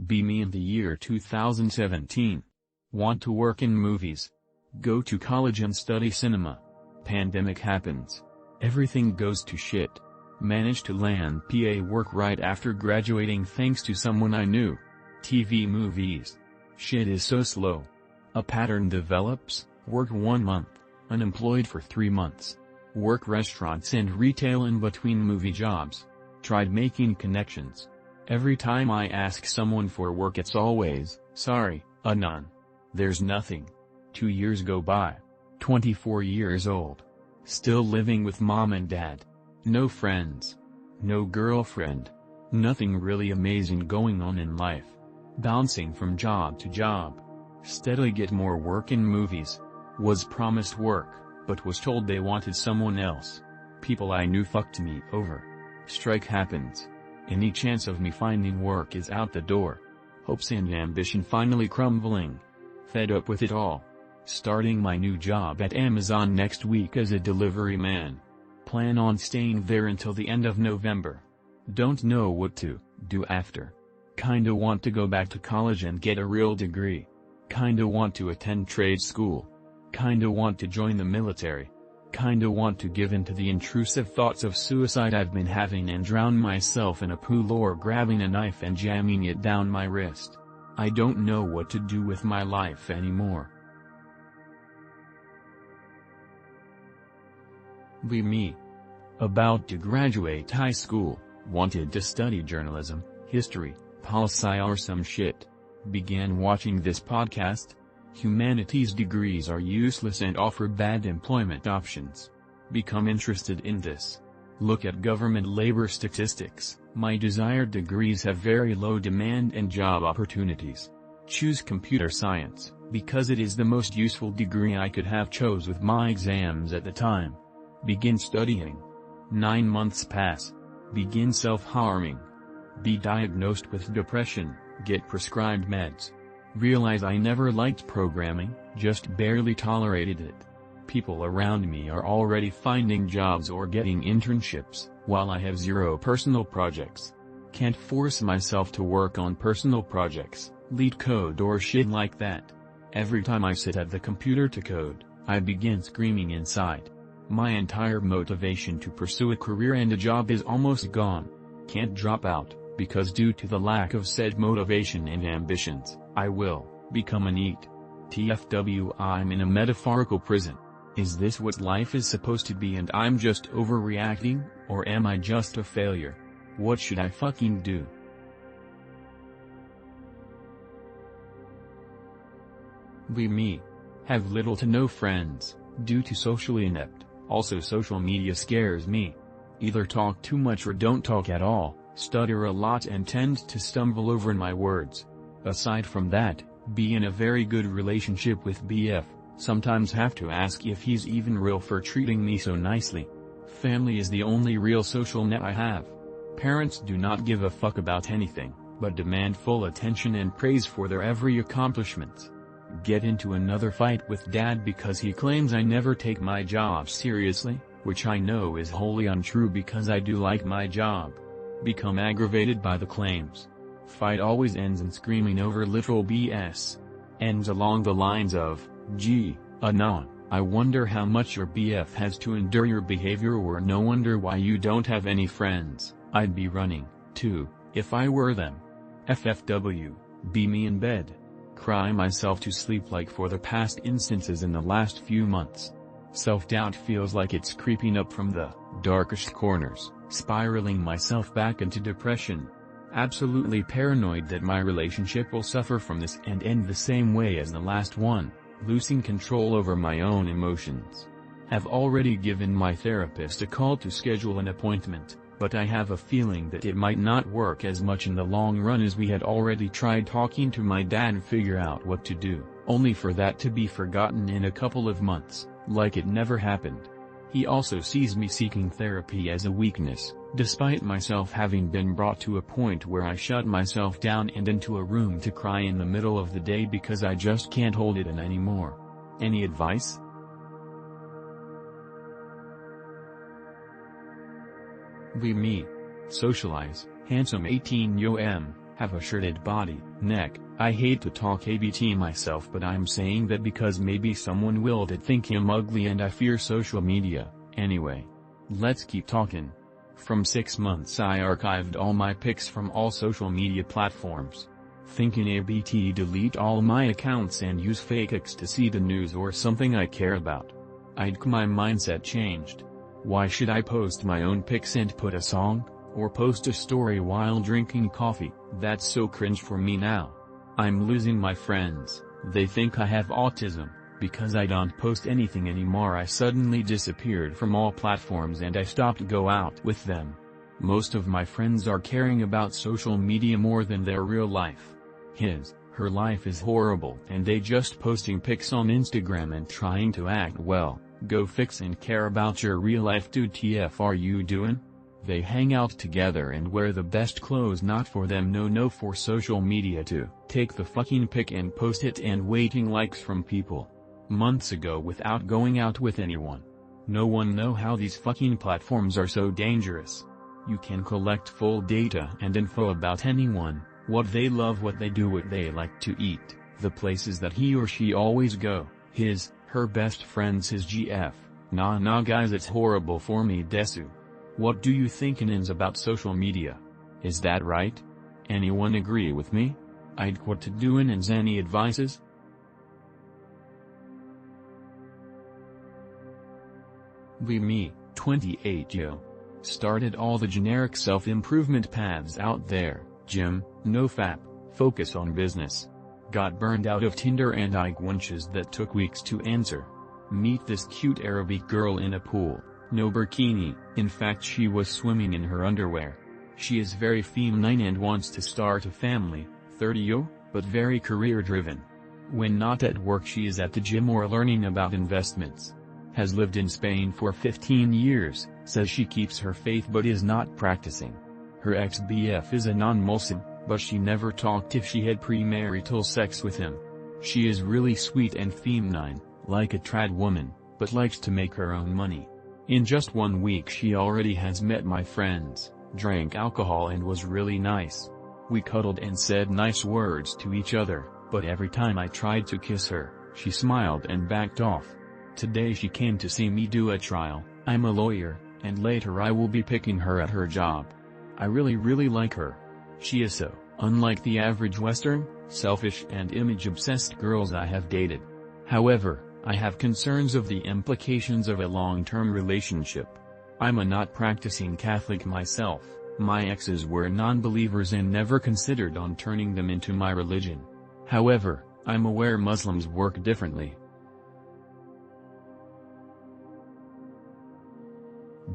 Be me in the year 2017. Want to work in movies. Go to college and study cinema. Pandemic happens. Everything goes to shit. Managed to land PA work right after graduating thanks to someone I knew. TV movies. Shit is so slow. A pattern develops, work 1 month, unemployed for 3 months. Work restaurants and retail in between movie jobs. Tried making connections. Every time I ask someone for work it's always, sorry, none. There's nothing. 2 years go by. 24 years old. Still living with mom and dad. No friends. No girlfriend. Nothing really amazing going on in life. Bouncing from job to job. Steadily get more work in movies. Was promised work, but was told they wanted someone else. People I knew fucked me over. Strike happens. Any chance of me finding work is out the door. Hopes and ambition finally crumbling. Fed up with it all. Starting my new job at Amazon next week as a delivery man. Plan on staying there until the end of November. Don't know what to do after. Kinda want to go back to college and get a real degree. Kinda want to attend trade school. Kinda want to join the military. Kinda want to give in to the intrusive thoughts of suicide I've been having and drown myself in a pool or grabbing a knife and jamming it down my wrist. I don't know what to do with my life anymore. Be me. About to graduate high school, wanted to study journalism, history, poli-sci or some shit. Began watching this podcast. Humanities degrees are useless and offer bad employment options. Become interested in this. Look at government labor statistics. My desired degrees have very low demand and job opportunities. Choose computer science, because it is the most useful degree I could have chose with my exams at the time. Begin studying. 9 months pass. Begin self-harming. Be diagnosed with depression, get prescribed meds. Realize I never liked programming, just barely tolerated it. People around me are already finding jobs or getting internships, while I have zero personal projects. Can't force myself to work on personal projects, lead code or shit like that. Every time I sit at the computer to code, I begin screaming inside. My entire motivation to pursue a career and a job is almost gone. Can't drop out, because due to the lack of said motivation and ambitions, I will become a NEET. TFW, I'm in a metaphorical prison. Is this what life is supposed to be and I'm just overreacting, or am I just a failure? What should I fucking do? Be me. Have little to no friends, due to socially inept. Also social media scares me. Either talk too much or don't talk at all, stutter a lot and tend to stumble over my words. Aside from that, be in a very good relationship with BF, sometimes have to ask if he's even real for treating me so nicely. Family is the only real social net I have. Parents do not give a fuck about anything, but demand full attention and praise for their every accomplishment. Get into another fight with dad because he claims I never take my job seriously, which I know is wholly untrue because I do like my job. Become aggravated by the claims. Fight always ends in screaming over literal BS. Ends along the lines of, gee, Anon, I wonder how much your BF has to endure your behavior, or no wonder why you don't have any friends. I'd be running, too, if I were them. FFW, be me in bed. Cry myself to sleep like for the past instances in the last few months. Self-doubt feels like it's creeping up from the darkest corners, spiraling myself back into depression. Absolutely paranoid that my relationship will suffer from this and end the same way as the last one, losing control over my own emotions. Have already given my therapist a call to schedule an appointment, but I have a feeling that it might not work as much in the long run as we had already tried talking to my dad and figure out what to do, only for that to be forgotten in a couple of months, like it never happened. He also sees me seeking therapy as a weakness, despite myself having been brought to a point where I shut myself down and into a room to cry in the middle of the day because I just can't hold it in anymore. Any advice? Be me. Socialize, handsome 18 yo m, have a shirted body, neck. I hate to talk ABT myself, but I'm saying that because maybe someone will think him ugly and I fear social media. Anyway, let's keep talking. From 6 months I archived all my pics from all social media platforms. Thinking ABT delete all my accounts and use fake X to see the news or something I care about. My mindset changed. Why should I post my own pics and put a song, or post a story while drinking coffee? That's so cringe for me now. I'm losing my friends. They think I have autism. Because I don't post anything anymore, I suddenly disappeared from all platforms and I stopped go out with them. Most of my friends are caring about social media more than their real life. Her life is horrible and they just posting pics on Instagram and trying to act well. Go fix and care about your real life, dude. TF are you doing? They hang out together and wear the best clothes, not for them, no for social media to take the fucking pic and post it and waiting likes from people. Months ago without going out with anyone. No one know how these fucking platforms are so dangerous. You can collect full data and info about anyone, what they love, what they do, what they like to eat, the places that he or she always go, her best friends, his GF. Nah guys, it's horrible for me desu. What do you think is about social media? Is that right? Anyone agree with me? What to do and any advices? Me, 28 yo. Started all the generic self-improvement paths out there, gym, nofap, focus on business. Got burned out of Tinder and wenches that took weeks to answer. Meet this cute Arabic girl in a pool, no bikini, in fact she was swimming in her underwear. She is very feminine and wants to start a family, 30 yo, but very career-driven. When not at work she is at the gym or learning about investments. Has lived in Spain for 15 years, says she keeps her faith but is not practicing. Her ex-BF is a non-Muslim, but she never talked if she had premarital sex with him. She is really sweet and feminine, like a trad woman, but likes to make her own money. In just 1 week she already has met my friends, drank alcohol and was really nice. We cuddled and said nice words to each other, but every time I tried to kiss her, she smiled and backed off. Today she came to see me do a trial. I'm a lawyer, and later I will be picking her at her job. I really like her. She is so unlike the average Western, selfish and image-obsessed girls I have dated. However, I have concerns of the implications of a long-term relationship. I'm a not practicing Catholic myself. My exes were non-believers and never considered on turning them into my religion. However, I'm aware Muslims work differently.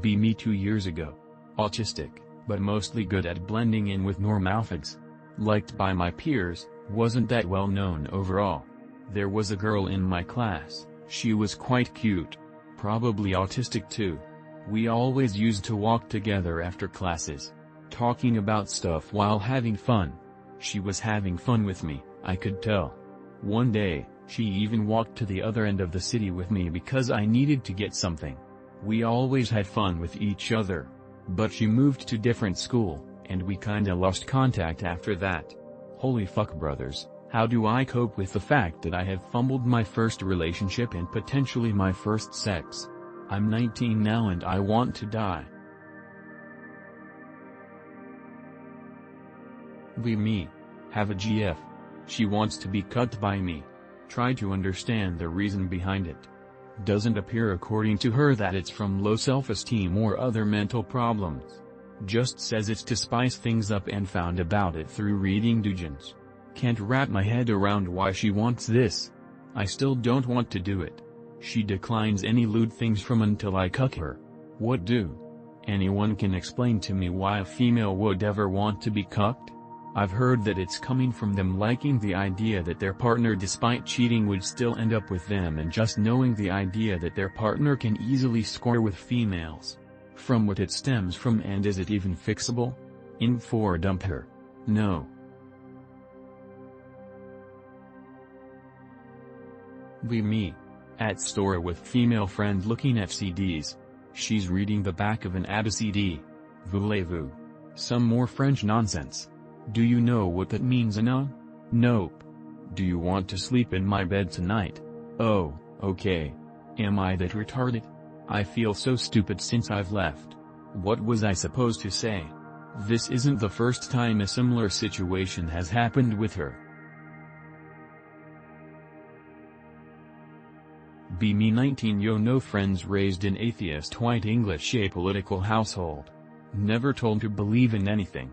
Me 2 years ago. Autistic, but mostly good at blending in with normalfags. Liked by my peers, wasn't that well known overall. There was a girl in my class, she was quite cute. Probably autistic too. We always used to walk together after classes, talking about stuff while having fun. She was having fun with me, I could tell. One day, she even walked to the other end of the city with me because I needed to get something. We always had fun with each other. But she moved to different school, and we kinda lost contact after that. Holy fuck brothers, how do I cope with the fact that I have fumbled my first relationship and potentially my first sex? I'm 19 now and I want to die. Me. Have a GF. She wants to be cut by me. Try to understand the reason behind it. Doesn't appear according to her that it's from low self-esteem or other mental problems. Just says it's to spice things up and found about it through reading doujins. Can't wrap my head around why she wants this. I still don't want to do it. She declines any lewd things from until I cuck her. What do? Anyone can explain to me why a female would ever want to be cucked? I've heard that it's coming from them liking the idea that their partner despite cheating would still end up with them and just knowing the idea that their partner can easily score with females. From what it stems from, and is it even fixable? Info or dump her? No. Me. At store with female friend looking at CDs. She's reading the back of an ABBA CD. Voulez-vous some more French nonsense? Do you know what that means, Anna? Nope. Do you want to sleep in my bed tonight? Oh, okay. Am I that retarded? I feel so stupid since I've left. What was I supposed to say? This isn't the first time a similar situation has happened with her. Be me 19 yo no friends, raised in atheist white English apolitical household. Never told to believe in anything.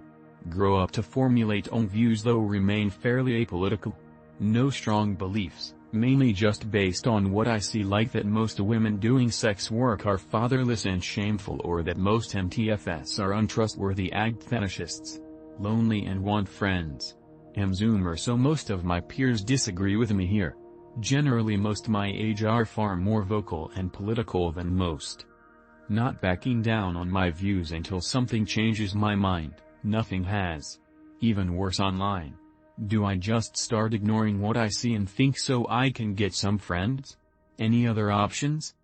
Grow up to formulate own views though remain fairly apolitical. No strong beliefs, mainly just based on what I see, like that most women doing sex work are fatherless and shameful, or that most MTFs are untrustworthy ag fetishists. Lonely and want friends. Am Zoomer, so most of my peers disagree with me here. Generally most my age are far more vocal and political than most. Not backing down on my views until something changes my mind. Nothing has. Even worse, online. Do I just start ignoring what I see and think so I can get some friends? Any other options?